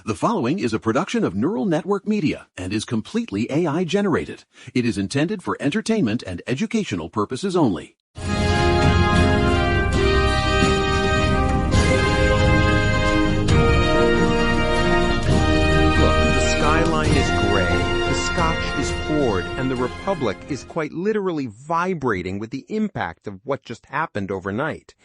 The following is a production of Neural Network Media and is completely AI generated. It is intended for entertainment and educational purposes only. Look, the skyline is gray, the scotch is poured, and the Republic is quite literally vibrating with the impact of what just happened overnight.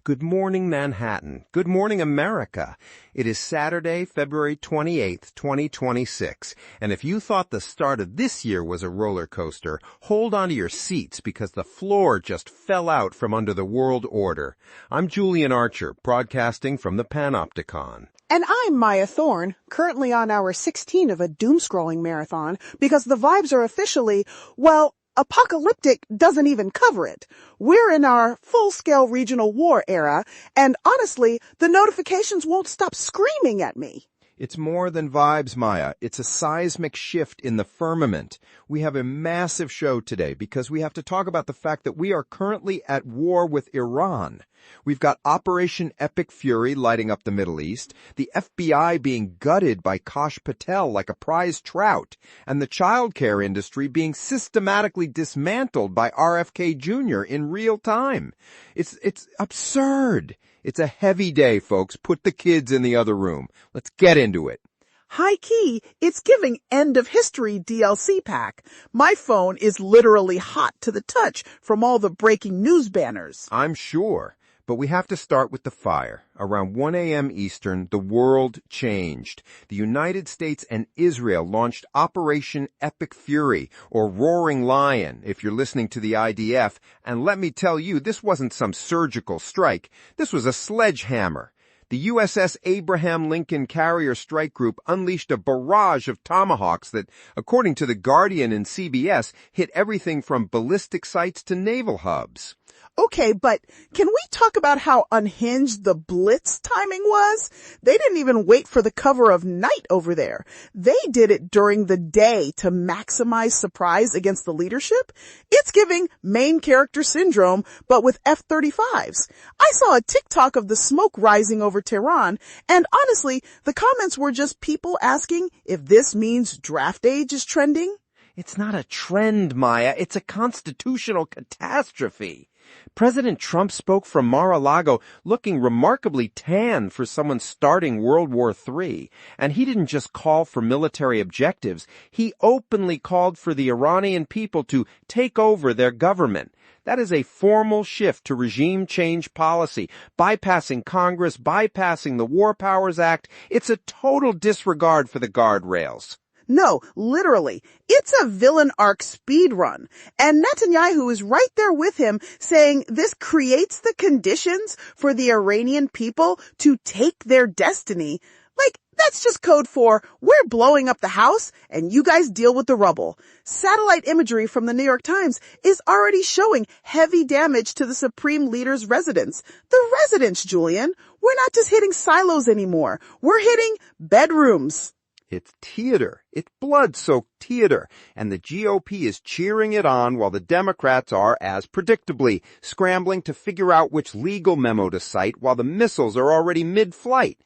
Good morning, Manhattan. Good morning, America. It is Saturday, February 28th, 2026. And if you thought the start of this year was a roller coaster, hold on to your seats because the floor just fell out from under the world order. I'm Julian Archer, broadcasting from the Panopticon. And I'm Maya Thorne, currently on hour 16 of a doom-scrolling marathon because the vibes are officially, well, apocalyptic doesn't even cover it. We're in our full-scale regional war era, and honestly, the notifications won't stop screaming at me. It's more than vibes, Maya. It's a seismic shift in the firmament. We have a massive show today because we have to talk about the fact that we are currently at war with Iran. We've got Operation Epic Fury lighting up the Middle East, the FBI being gutted by Kash Patel like a prize trout, and the childcare industry being systematically dismantled by RFK Jr. in real time. It's absurd. It's a heavy day, folks. Put the kids in the other room. Let's get into it. High key, it's giving end of history DLC pack. My phone is literally hot to the touch from all the breaking news banners. I'm sure. But we have to start with the fire. Around 1 a.m. Eastern, the world changed. The United States and Israel launched Operation Epic Fury, or Roaring Lion, if you're listening to the IDF. And let me tell you, this wasn't some surgical strike. This was a sledgehammer. The USS Abraham Lincoln Carrier Strike Group unleashed a barrage of tomahawks that, according to The Guardian and CBS, hit everything from ballistic sites to naval hubs. Okay, but can we talk about how unhinged the Blitz timing was? They didn't even wait for the cover of night over there. They did it during the day to maximize surprise against the leadership. It's giving main character syndrome, but with F-35s. I saw a TikTok of the smoke rising over Tehran, and honestly, the comments were just people asking if this means draft age is trending. It's not a trend, Maya. It's a constitutional catastrophe. President Trump spoke from Mar-a-Lago looking remarkably tan for someone starting World War III. And he didn't just call for military objectives. He openly called for the Iranian people to take over their government. That is a formal shift to regime change policy, bypassing Congress, bypassing the War Powers Act. It's a total disregard for the guardrails. No, literally, it's a villain arc speedrun. And Netanyahu is right there with him saying this creates the conditions for the Iranian people to take their destiny. Like, that's just code for, we're blowing up the house and you guys deal with the rubble. Satellite imagery from the New York Times is already showing heavy damage to the Supreme Leader's residence. The residence, Julian. We're not just hitting silos anymore. We're hitting bedrooms. It's theater. It's blood-soaked theater. And the GOP is cheering it on while the Democrats are, as predictably, scrambling to figure out which legal memo to cite while the missiles are already mid-flight.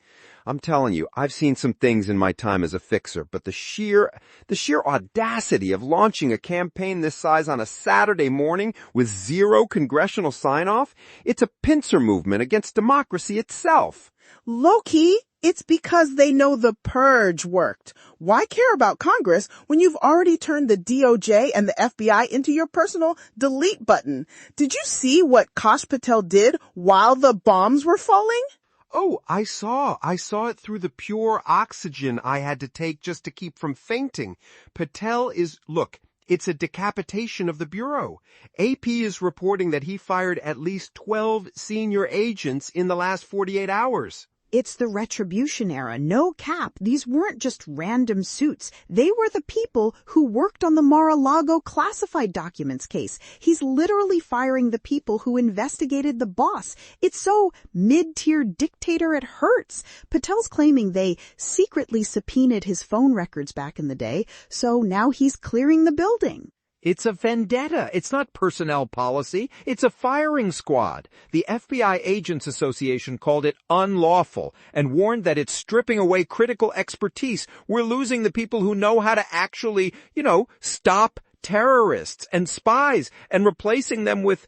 I'm telling you, I've seen some things in my time as a fixer, but the sheer audacity of launching a campaign this size on a Saturday morning with zero congressional sign-off, it's a pincer movement against democracy itself. Low-key, it's because they know the purge worked. Why care about Congress when you've already turned the DOJ and the FBI into your personal delete button? Did you see what Kash Patel did while the bombs were falling? Oh, I saw it through the pure oxygen I had to take just to keep from fainting. Patel it's a decapitation of the Bureau. AP is reporting that he fired at least 12 senior agents in the last 48 hours. It's the retribution era, no cap. These weren't just random suits. They were the people who worked on the Mar-a-Lago classified documents case. He's literally firing the people who investigated the boss. It's so mid-tier dictator it hurts. Patel's claiming they secretly subpoenaed his phone records back in the day, so now he's clearing the building. It's a vendetta. It's not personnel policy. It's a firing squad. The FBI Agents Association called it unlawful and warned that it's stripping away critical expertise. We're losing the people who know how to actually, stop terrorists and spies and replacing them with,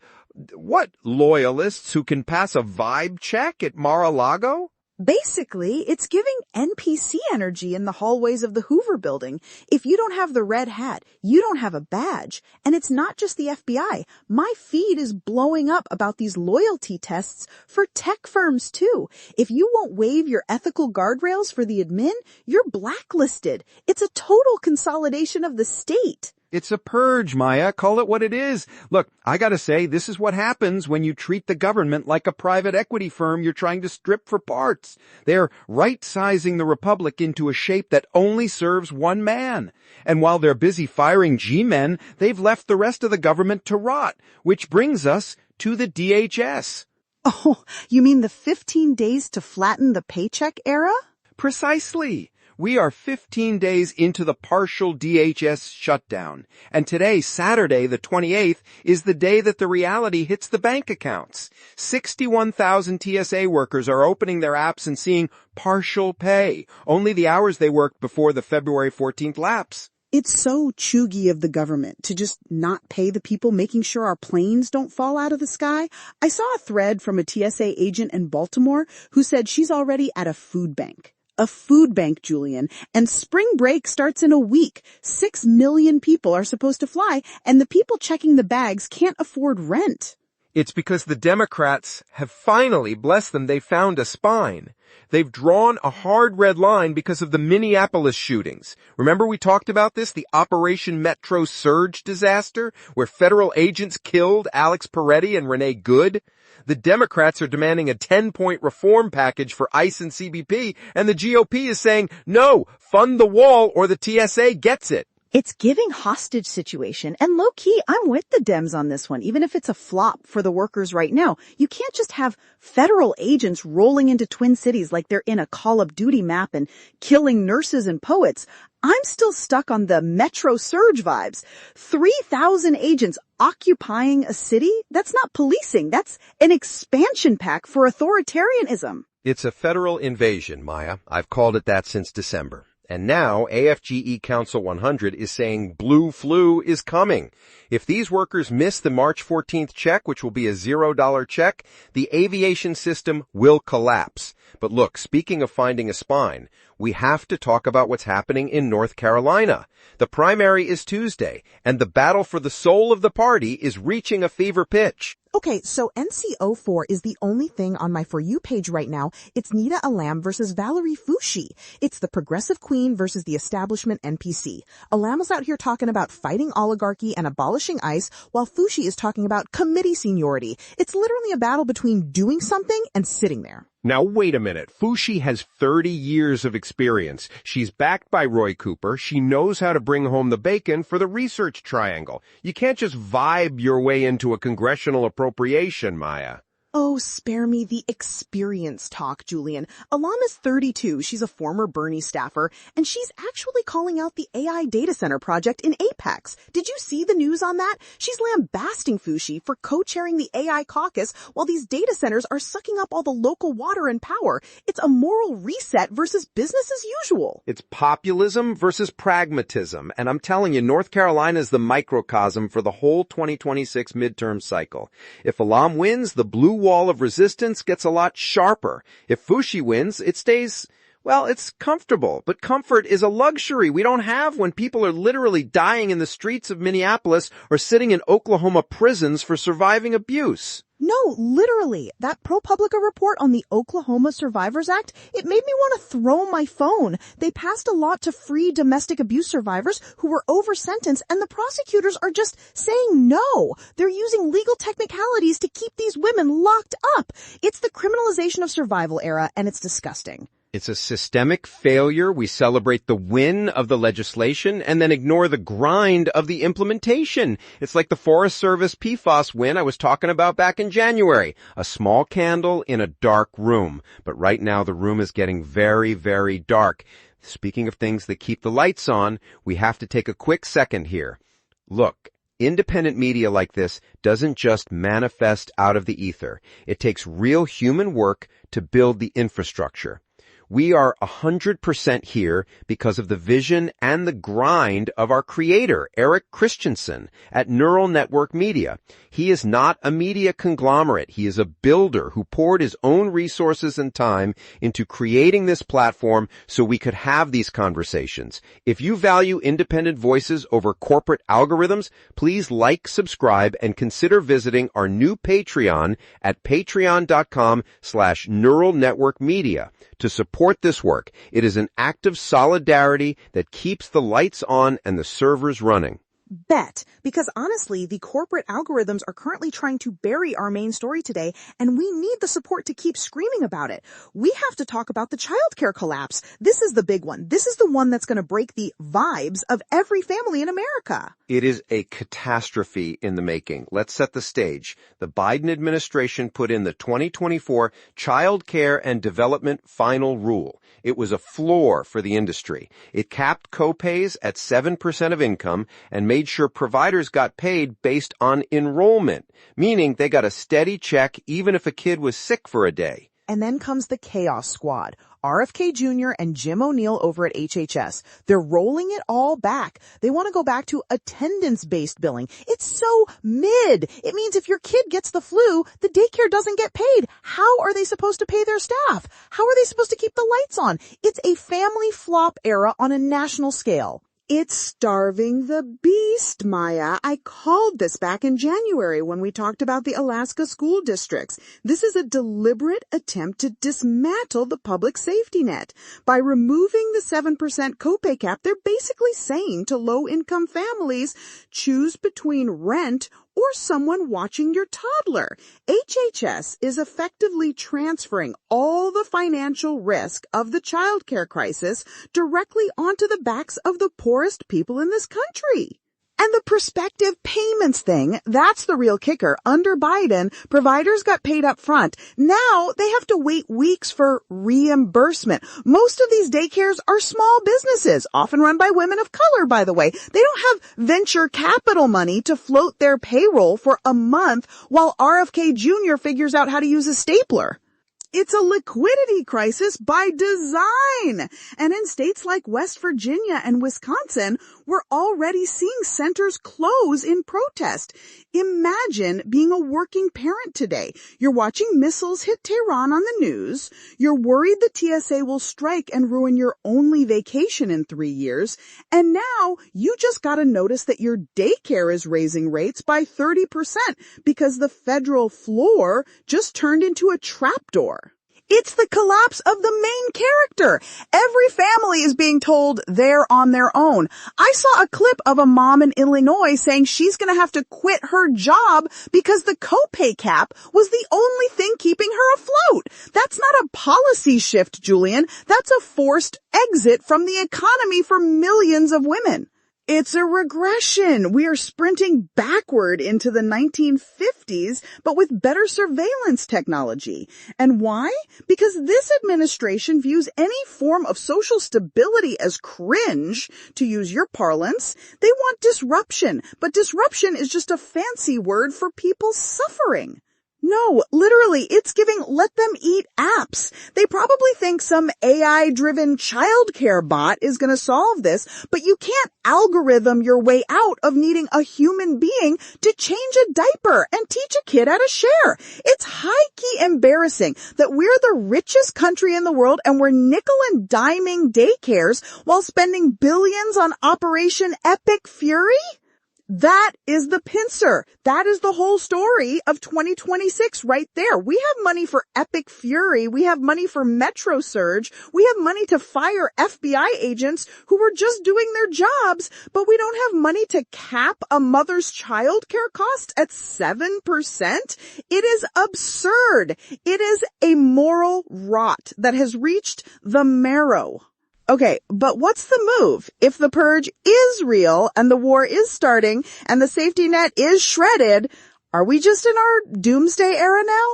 loyalists who can pass a vibe check at Mar-a-Lago? Basically, it's giving NPC energy in the hallways of the Hoover building. If you don't have the red hat, you don't have a badge. And it's not just the FBI. My feed is blowing up about these loyalty tests for tech firms too. If you won't waive your ethical guardrails for the admin, you're blacklisted. It's a total consolidation of the state. It's a purge, Maya. Call it what it is. Look, I gotta say, this is what happens when you treat the government like a private equity firm you're trying to strip for parts. They're right-sizing the republic into a shape that only serves one man. And while they're busy firing G-men, they've left the rest of the government to rot, which brings us to the DHS. Oh, you mean the 15 days to flatten the paycheck era? Precisely. We are 15 days into the partial DHS shutdown, and today, Saturday, the 28th, is the day that the reality hits the bank accounts. 61,000 TSA workers are opening their apps and seeing partial pay, only the hours they worked before the February 14th lapse. It's so chuggy of the government to just not pay the people making sure our planes don't fall out of the sky. I saw a thread from a TSA agent in Baltimore who said she's already at a food bank. A food bank, Julian, and spring break starts in a week. 6 million people are supposed to fly, and the people checking the bags can't afford rent. It's because the Democrats have finally, bless them, they found a spine. They've drawn a hard red line because of the Minneapolis shootings. Remember we talked about this, the Operation Metro Surge disaster, where federal agents killed Alex Peretti and Renee Good? The Democrats are demanding a 10-point reform package for ICE and CBP, and the GOP is saying, no, fund the wall or the TSA gets it. It's giving hostage situation, and low-key, I'm with the Dems on this one, even if it's a flop for the workers right now. You can't just have federal agents rolling into Twin Cities like they're in a Call of Duty map and killing nurses and poets. I'm still stuck on the Metro Surge vibes. 3,000 agents occupying a city? That's not policing. That's an expansion pack for authoritarianism. It's a federal invasion, Maya. I've called it that since December. And now AFGE Council 100 is saying blue flu is coming. If these workers miss the March 14th check, which will be a $0 check, the aviation system will collapse. But look, speaking of finding a spine, we have to talk about what's happening in North Carolina. The primary is Tuesday, and the battle for the soul of the party is reaching a fever pitch. Okay, so NC04 is the only thing on my For You page right now. It's Nita Alam versus Valerie Foushee. It's the progressive queen versus the establishment NPC. Alam is out here talking about fighting oligarchy and abolishing ICE, while Foushee is talking about committee seniority. It's literally a battle between doing something and sitting there. Now, wait a minute. Foushee has 30 years of experience. She's backed by Roy Cooper. She knows how to bring home the bacon for the research triangle. You can't just vibe your way into a congressional appropriation, Maya. Oh, spare me the experience talk, Julian. Alam is 32. She's a former Bernie staffer, and she's actually calling out the AI data center project in Apex. Did you see the news on that? She's lambasting Foushee for co-chairing the AI caucus while these data centers are sucking up all the local water and power. It's a moral reset versus business as usual. It's populism versus pragmatism, and I'm telling you, North Carolina is the microcosm for the whole 2026 midterm cycle. If Alam wins, the blue wall of resistance gets a lot sharper. If Foushee wins, it stays, well, it's comfortable. But comfort is a luxury we don't have when people are literally dying in the streets of Minneapolis or sitting in Oklahoma prisons for surviving abuse. No, literally. That ProPublica report on the Oklahoma Survivors Act, it made me want to throw my phone. They passed a law to free domestic abuse survivors who were over-sentenced, and the prosecutors are just saying no. They're using legal technicalities to keep these women locked up. It's the criminalization of survival era, and it's disgusting. It's a systemic failure. We celebrate the win of the legislation and then ignore the grind of the implementation. It's like the Forest Service PFAS win I was talking about back in January. A small candle in a dark room. But right now the room is getting very, very dark. Speaking of things that keep the lights on, we have to take a quick second here. Look, Independent media like this doesn't just manifest out of the ether. It takes real human work to build the infrastructure. We are 100% here because of the vision and the grind of our creator, Eric Christensen, at Neural Network Media. He is not a media conglomerate. He is a builder who poured his own resources and time into creating this platform so we could have these conversations. If you value independent voices over corporate algorithms, please like, subscribe, and consider visiting our new Patreon at patreon.com/Neural Network Media to support this work. It is an act of solidarity that keeps the lights on and the servers running. Bet, because honestly, the corporate algorithms are currently trying to bury our main story today, and we need the support to keep screaming about it. We have to talk about the childcare collapse. This is the big one. This is the one that's going to break the vibes of every family in America. It is a catastrophe in the making. Let's set the stage. The Biden administration put in the 2024 Child Care and Development Final Rule. It was a floor for the industry. It capped copays at 7% of income and made sure providers got paid based on enrollment, meaning they got a steady check even if a kid was sick for a day. And then comes the chaos squad. RFK Jr. and Jim O'Neill over at HHS. They're rolling it all back. They want to go back to attendance-based billing. It's so mid. It means if your kid gets the flu, the daycare doesn't get paid. How are they supposed to pay their staff? How are they supposed to keep the lights on? It's a family flop era on a national scale. It's starving the beast, Maya. I called this back in January when we talked about the Alaska school districts. This is a deliberate attempt to dismantle the public safety net. By removing the 7% copay cap, they're basically saying to low-income families, choose between rent or someone watching your toddler. HHS is effectively transferring all the financial risk of the childcare crisis directly onto the backs of the poorest people in this country. And the prospective payments thing, that's the real kicker. Under Biden, providers got paid up front. Now they have to wait weeks for reimbursement. Most of these daycares are small businesses, often run by women of color, by the way. They don't have venture capital money to float their payroll for a month while RFK Jr. figures out how to use a stapler. It's a liquidity crisis by design. And in states like West Virginia and Wisconsin, we're already seeing centers close in protest. Imagine being a working parent today. You're watching missiles hit Tehran on the news. You're worried the TSA will strike and ruin your only vacation in 3 years. And now you just got a notice that your daycare is raising rates by 30% because the federal floor just turned into a trapdoor. It's the collapse of the main character. Every family is being told they're on their own. I saw a clip of a mom in Illinois saying she's going to have to quit her job because the copay cap was the only thing keeping her afloat. That's not a policy shift, Julian. That's a forced exit from the economy for millions of women. It's a regression. We are sprinting backward into the 1950s, but with better surveillance technology. And why? Because this administration views any form of social stability as cringe, to use your parlance. They want disruption, but disruption is just a fancy word for people suffering. No, literally, it's giving let them eat apps. They probably think some AI-driven childcare bot is going to solve this, but you can't algorithm your way out of needing a human being to change a diaper and teach a kid how to share. It's high-key embarrassing that we're the richest country in the world and we're nickel and diming daycares while spending billions on Operation Epic Fury. That is the pincer. That is the whole story of 2026 right there. We have money for Epic Fury. We have money for Metro Surge. We have money to fire FBI agents who were just doing their jobs, but we don't have money to cap a mother's childcare cost at 7%. It is absurd. It is a moral rot that has reached the marrow. Okay, but what's the move? If the purge is real and the war is starting and the safety net is shredded, are we just in our doomsday era now?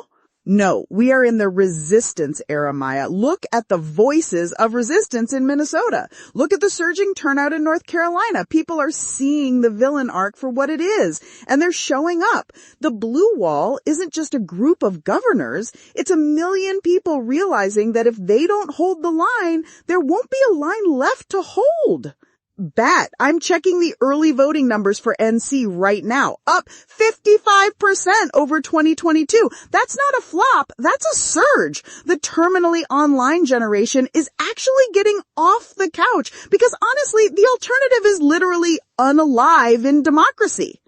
No, we are in the resistance era, Maya. Look at the voices of resistance in Minnesota. Look at the surging turnout in North Carolina. People are seeing the villain arc for what it is, and they're showing up. The blue wall isn't just a group of governors. It's 1 million people realizing that if they don't hold the line, there won't be a line left to hold. Bat, I'm checking the early voting numbers for NC right now. Up 55% over 2022. That's not a flop. That's a surge. The terminally online generation is actually getting off the couch because honestly, the alternative is literally unalive in democracy.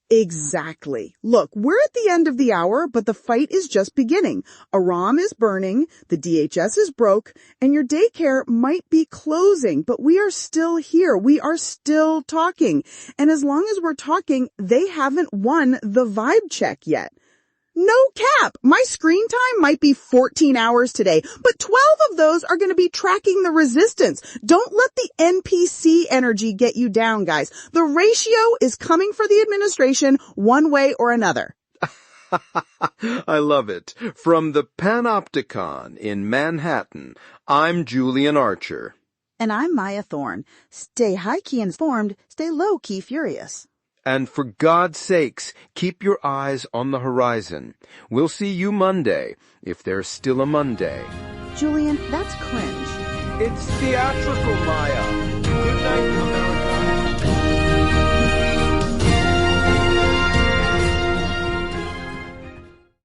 Exactly. Look, we're at the end of the hour, but the fight is just beginning. Aram is burning, the DHS is broke, and your daycare might be closing, but we are still here. We are still talking. And as long as we're talking, they haven't won the vibe check yet. No cap. My screen time might be 14 hours today, but 12 of those are going to be tracking the resistance. Don't let the NPC energy get you down, guys. The ratio is coming for the administration one way or another. I love it. From the Panopticon in Manhattan, I'm Julian Archer. And I'm Maya Thorne. Stay high-key informed, stay low-key furious. And for God's sakes, keep your eyes on the horizon. We'll see you Monday, if there's still a Monday. Julian, that's cringe. It's theatrical, Maya. Good night, America.